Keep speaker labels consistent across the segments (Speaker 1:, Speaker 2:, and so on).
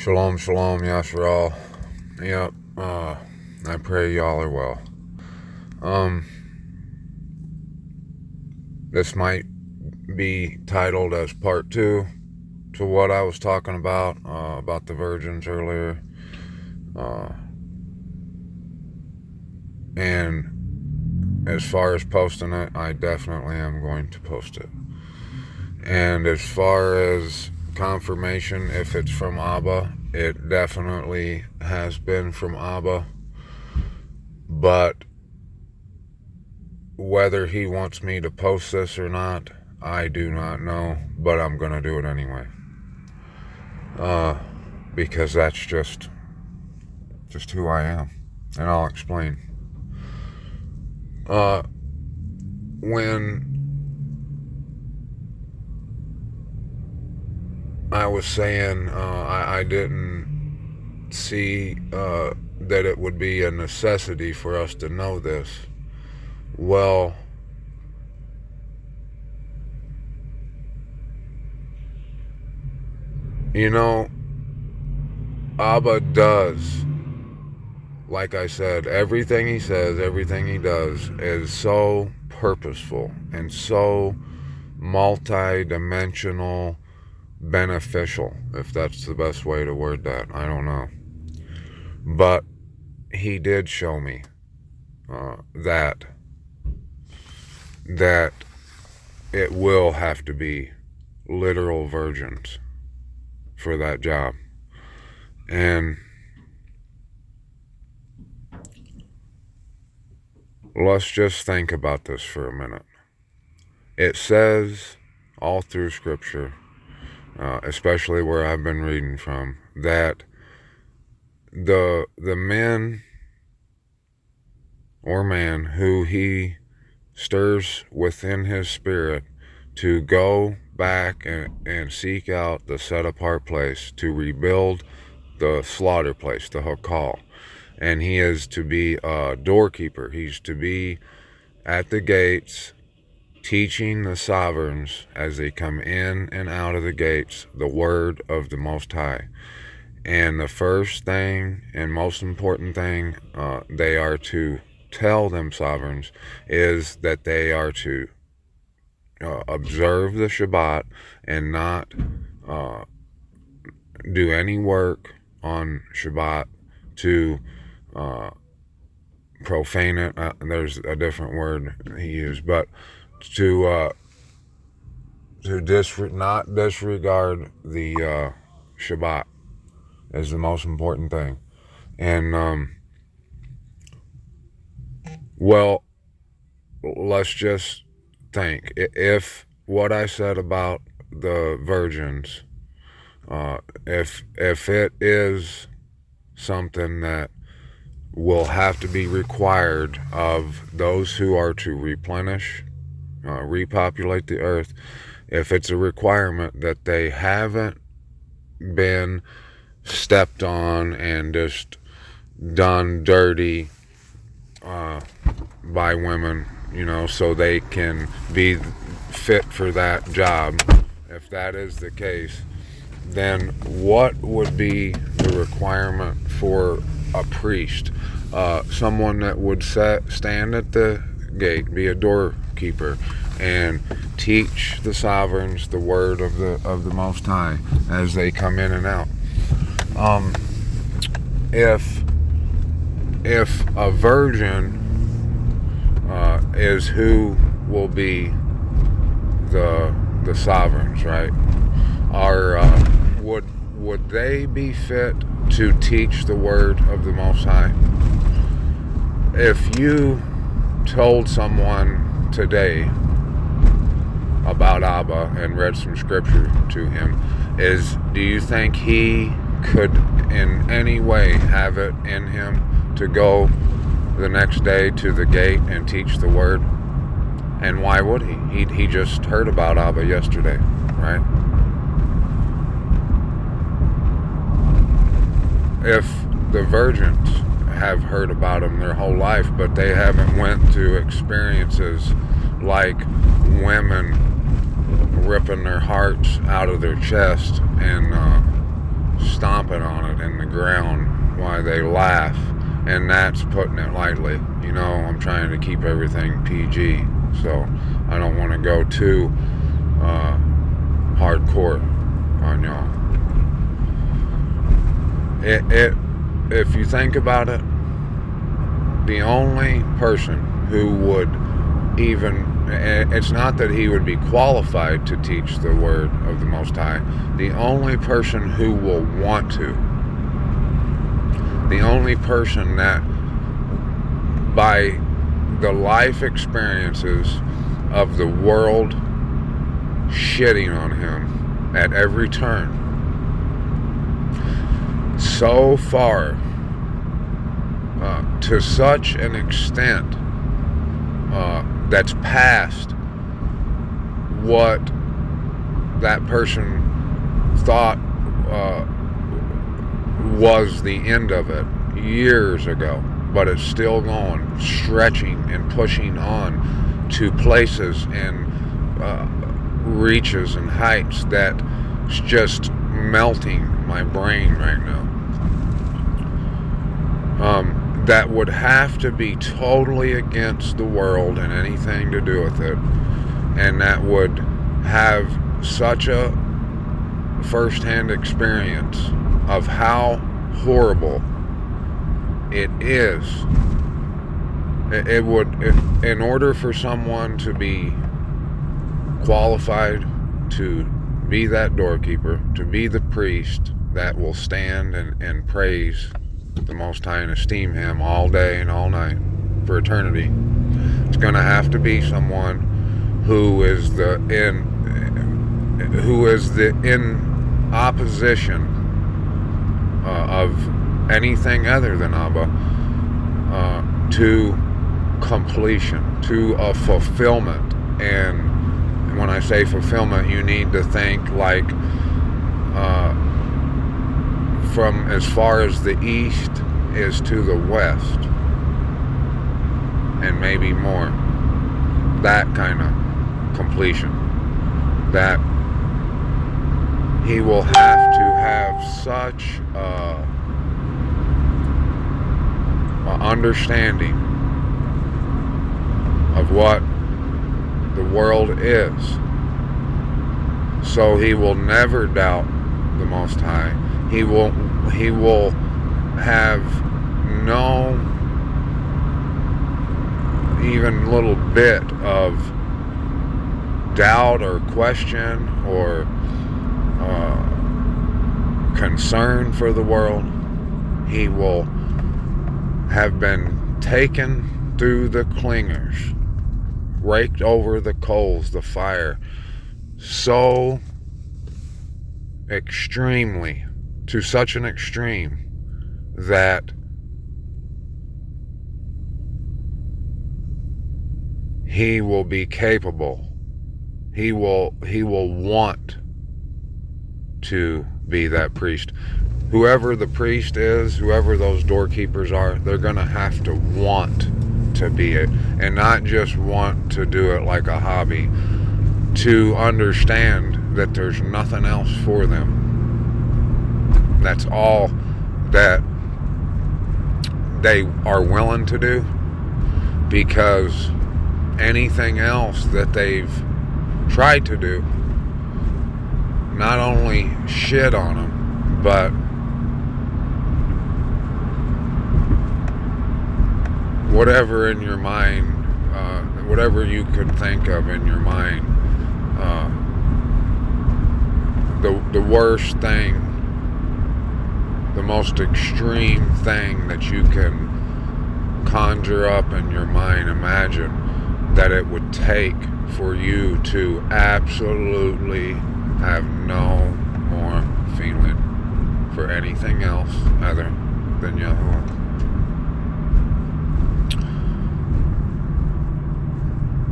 Speaker 1: Shalom, shalom, Yasharal. Yep, I pray y'all are well. This might be titled as part 2 to what I was talking about the virgins earlier. And as far as posting it, I definitely am going to post it. And as far as confirmation, if it's from Abba, it definitely has been from Abba. But whether he wants me to post this or not, I do not know, but I'm going to do it anyway. Because that's just who I am. And I'll explain. When I was saying I didn't see that it would be a necessity for us to know this. Well, you know, Abba does, like I said, everything he says, everything he does is so purposeful and so multi-dimensional, beneficial, if that's the best way to word that. I don't know. But he did show me that it will have to be literal virgins for that job. And let's just think about this for a minute. It says all through Scripture, especially where I've been reading from, that the men or man who he stirs within his spirit to go back and seek out the set-apart place, to rebuild the slaughter place, the Hakal. And he is to be a doorkeeper. He's to be at the gates, teaching the sovereigns as they come in and out of the gates the word of the Most High. And the first thing and most important thing they are to tell them sovereigns is that they are to observe the Shabbat and not do any work on Shabbat to profane it. There's a different word he used, but to not disregard the Shabbat is the most important thing. And well, let's just think, if what I said about the virgins, if it is something that will have to be required of those who are to replenish, repopulate the earth, if it's a requirement that they haven't been stepped on and just done dirty by women, so they can be fit for that job, if that is the case, then what would be the requirement for a priest? Someone that would stand at the gate, be a doorkeeper, and teach the sovereigns the word of the Most High as they come in and out. If a virgin is who will be the sovereigns, right? Would they be fit to teach the word of the Most High? If you told someone today about Abba and read some scripture to him, do you think he could in any way have it in him to go the next day to the gate and teach the word? And why would he? He just heard about Abba yesterday, right? If the virgins have heard about him their whole life, but they haven't went to experiences like women ripping their hearts out of their chest and stomping spit on it in the ground while they laugh. And that's putting it lightly. You know, I'm trying to keep everything PG, so I don't want to go too hardcore on y'all. If you think about it, the only person who would even, it's not that he would be qualified to teach the word of the Most High, the only person who will want to, the only person that by the life experiences of the world shitting on him at every turn, so far, to such an extent that's past what that person thought was the end of it years ago, but it's still going, stretching and pushing on to places and reaches and heights that's just melting my brain right now. That would have to be totally against the world and anything to do with it, and that would have such a first-hand experience of how horrible it is. It would, in order for someone to be qualified to be that doorkeeper, to be the priest that will stand and praise the Most High and esteem Him all day and all night for eternity, it's going to have to be someone who is in opposition of anything other than Abba to completion, to a fulfillment. And when I say fulfillment, you need to think like from as far as the east is to the west, and maybe more. That kind of completion. That he will have to have such a understanding of what the world is, so he will never doubt the Most High. He will have no even little bit of doubt or question or concern for the world. He will have been taken through the clingers, raked over the coals, the fire, so extremely, to such an extreme that he will be capable, he will want to be that priest. Whoever the priest is, whoever those doorkeepers are, they're going to have to want to be it, and not just want to do it like a hobby, to understand that there's nothing else for them. That's all that they are willing to do, because anything else that they've tried to do not only shit on them, but whatever in your mind, whatever you could think of in your mind, the worst thing, the most extreme thing that you can conjure up in your mind, imagine that it would take for you to absolutely have no more feeling for anything else other than Yahuwah.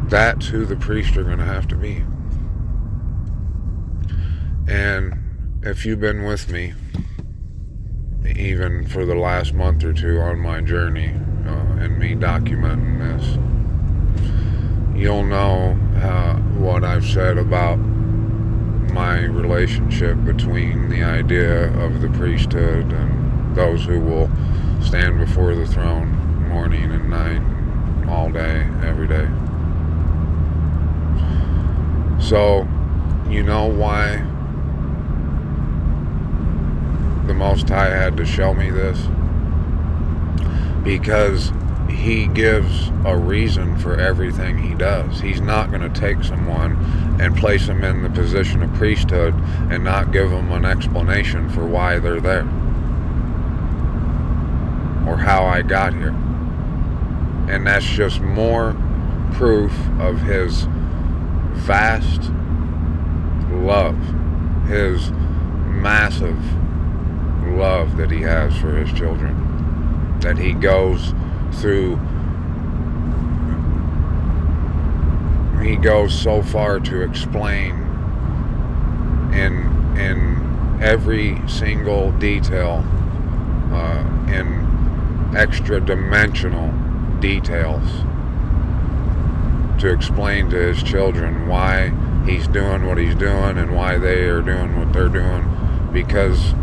Speaker 1: That's who the priests are going to have to be. And if you've been with me, even for the last month or two on my journey, and me documenting this, you'll know what I've said about my relationship between the idea of the priesthood and those who will stand before the throne morning and night, all day, every day. So, you know why the Most High had to show me this? Because he gives a reason for everything he does. He's not going to take someone and place them in the position of priesthood and not give them an explanation for why they're there or how I got here. And that's just more proof of his vast love, his massive love that he has for his children, that he goes so far to explain in every single detail, in extra dimensional details, to explain to his children why he's doing what he's doing and why they are doing what they're doing, because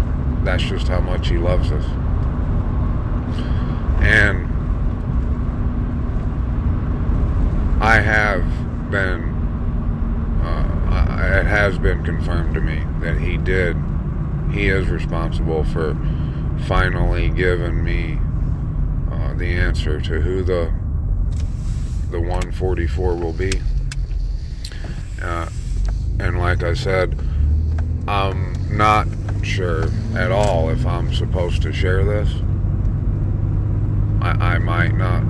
Speaker 1: that's just how much he loves us. And I have been, it has been confirmed to me that he is responsible for finally giving me the answer to who the 144 will be. And like I said, I'm not sure at all if I'm supposed to share this. I might not.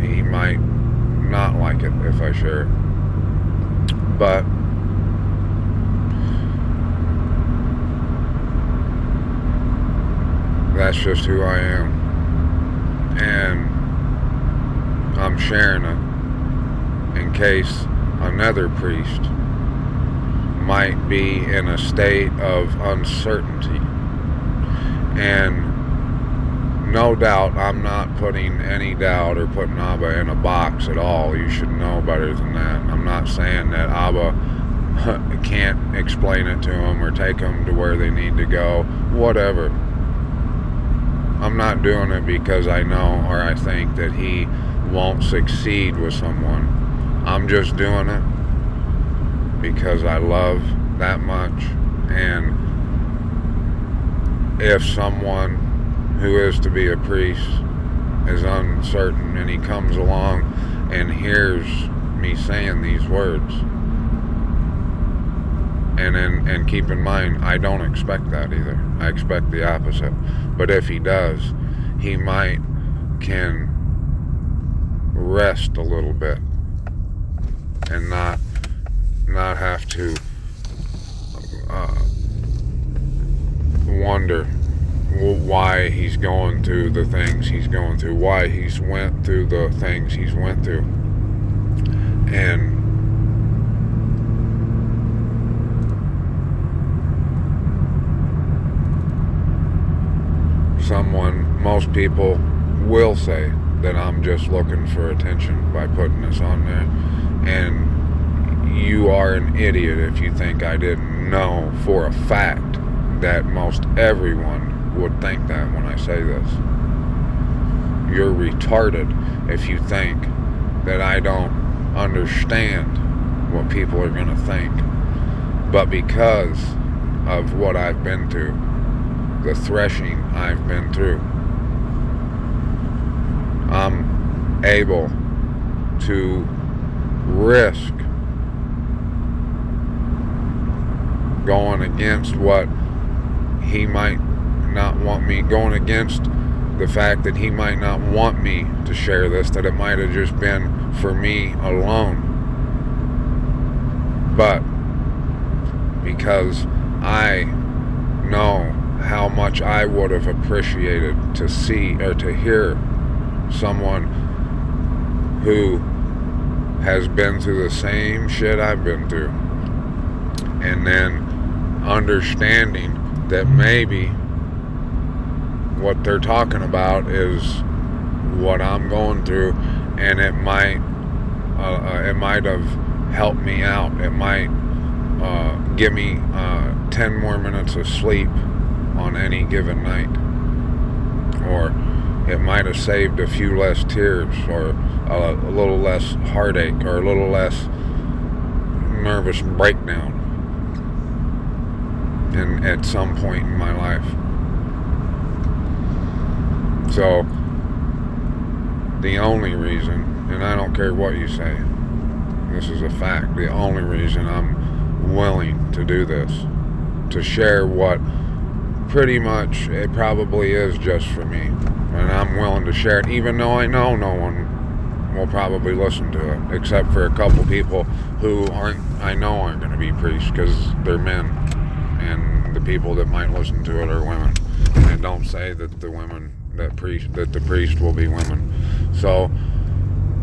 Speaker 1: He might not like it if I share it. But that's just who I am. And I'm sharing it in case another priest might be in a state of uncertainty. And no doubt, I'm not putting any doubt or putting Abba in a box at all. You should know better than that. I'm not saying that Abba can't explain it to them or take them to where they need to go, whatever. I'm not doing it because I know or I think that he won't succeed with someone. I'm just doing it because I love that much. And if someone who is to be a priest is uncertain and he comes along and hears me saying these words, and keep in mind, I don't expect that either. I expect the opposite. But if he does, he can rest a little bit and not have to wonder why he's going through the things he's going through, why he's went through the things he's went through. And most people will say that I'm just looking for attention by putting this on there. And you are an idiot if you think I didn't know for a fact that most everyone would think that when I say this. You're retarded if you think that I don't understand what people are going to think. But because of what I've been through, the threshing I've been through, I'm able to risk going against what he might not want me, going against the fact that he might not want me to share this, that it might have just been for me alone. But because I know how much I would have appreciated to see or to hear someone who has been through the same shit I've been through, and then understanding that maybe what they're talking about is what I'm going through, and it might have helped me out. It might give me 10 more minutes of sleep on any given night. Or it might have saved a few less tears, or a little less heartache, or a little less nervous breakdown at some point in my life. So the only reason, and I don't care what you say, this is a fact, the only reason I'm willing to do this, to share what pretty much it probably is just for me, and I'm willing to share it, even though I know no one will probably listen to it, except for a couple people who I know aren't going to be priests, because they're men, and the people that might listen to it are women. And don't say that the priest will be women. So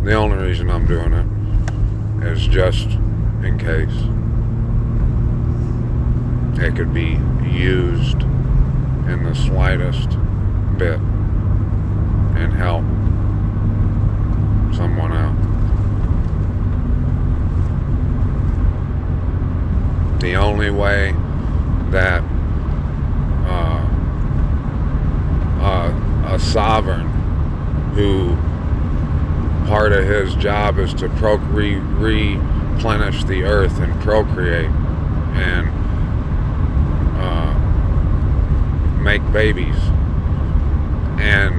Speaker 1: the only reason I'm doing it is just in case it could be used in the slightest bit and help someone out. The only way that a sovereign who part of his job is to replenish the earth and procreate and make babies and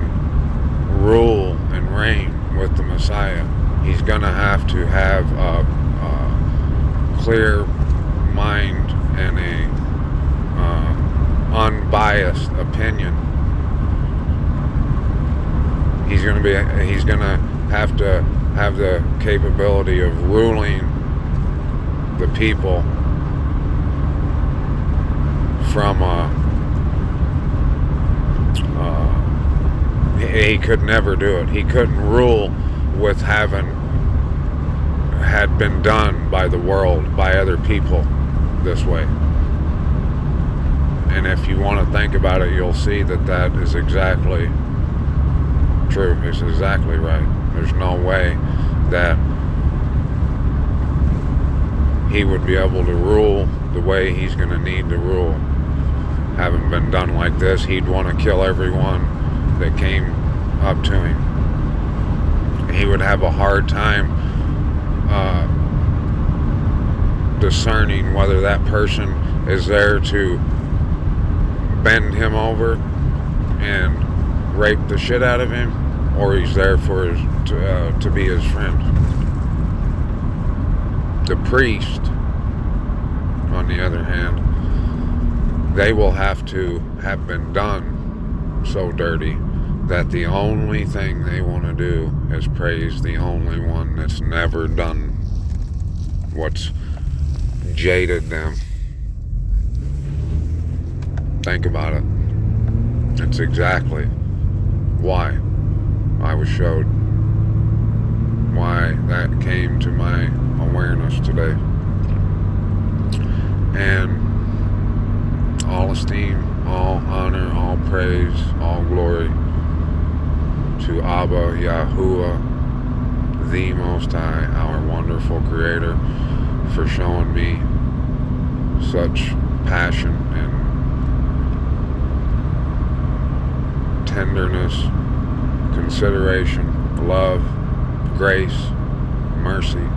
Speaker 1: rule and reign with the Messiah, he's going to have a clear mind and a unbiased opinion. He's going to have to have the capability of ruling the people from he could never do it. He couldn't rule with having had been done by the world, by other people this way. And if you want to think about it, you'll see that is exactly true. It's exactly right. There's no way that he would be able to rule the way he's going to need to rule. Having been done like this, he'd want to kill everyone that came up to him. He would have a hard time discerning whether that person is there to bend him over and rape the shit out of him, or he's there to be his friend. The priest, on the other hand, they will have to have been done so dirty that the only thing they want to do is praise the only one that's never done what's jaded them. Think about it. It's exactly why I was showed, why that came to my awareness today. And all esteem, all honor, all praise, all glory to Abba Yahuwah, the Most High, our wonderful Creator, for showing me such passion and tenderness, consideration, love, grace, mercy.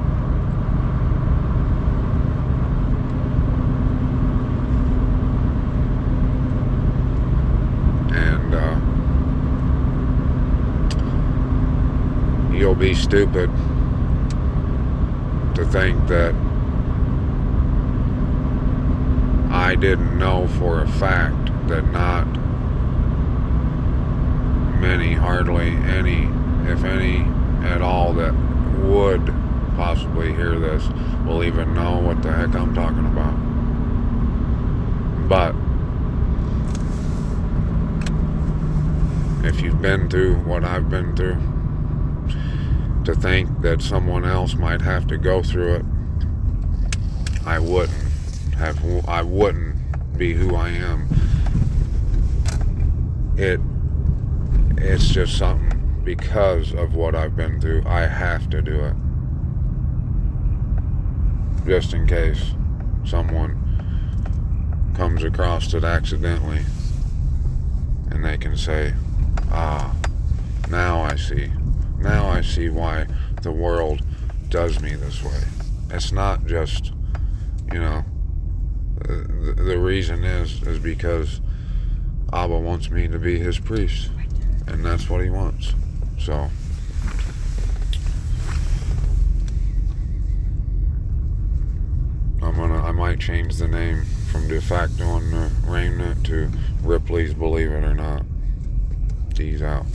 Speaker 1: And you'll be stupid to think that I didn't know for a fact that not many, hardly any, if any at all, that would possibly hear this will even know what the heck I'm talking about. But if you've been through what I've been through, to think that someone else might have to go through it, I wouldn't be who I am. It's just something, because of what I've been through, I have to do it. Just in case. someone comes across it accidentally and they can say, ah, now I see. Now I see why the world does me this way. It's not just, the reason is because Abba wants me to be his priest, and that's what he wants. So I might change the name from de facto on the remnant to Ripley's Believe It or Not. D's out.